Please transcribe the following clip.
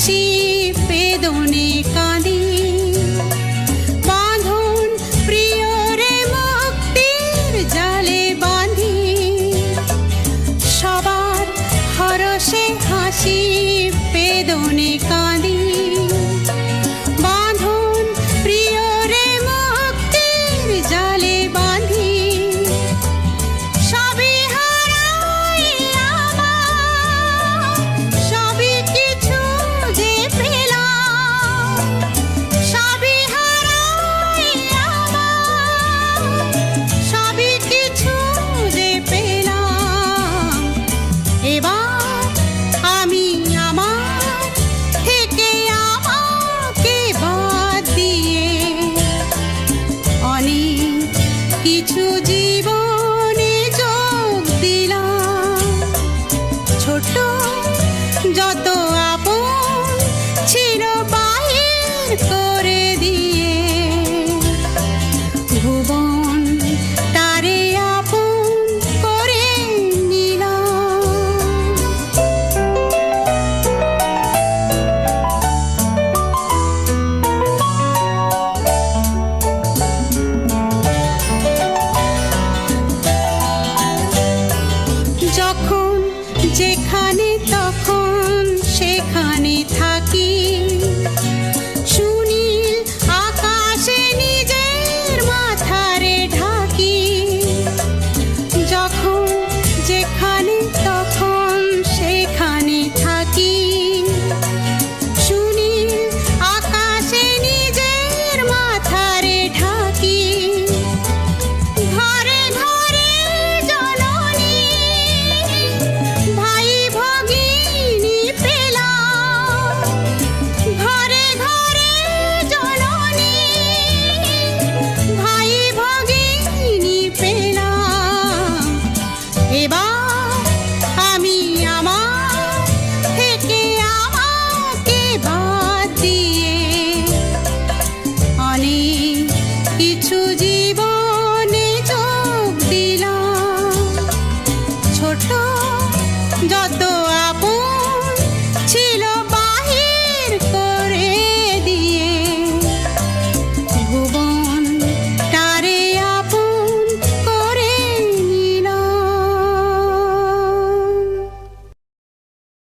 হাসি বেদনে কাঁদি, বাঁধন প্রিয়রে মুক্তির জালে বাঁধি, সবার হরষে হাসি বেদনে কাঁদি, বাঁধন প্রিয়রে মুক্তির জালে বাঁধি, সবই হারাই আমার, সবই কিছু যে পেলাম, সবই হারাই আমার, সবই কিছু যে পেলাম। এবার আমি আমার থেকে আমাকে বাদ দিয়ে অনেক কিছু জীবনে যোগ দিলাম। ছোট যত আপন ছিল বাহির করে দিয়ে, ভুবন তারে আপন করে নিলাম। যখন যেখানে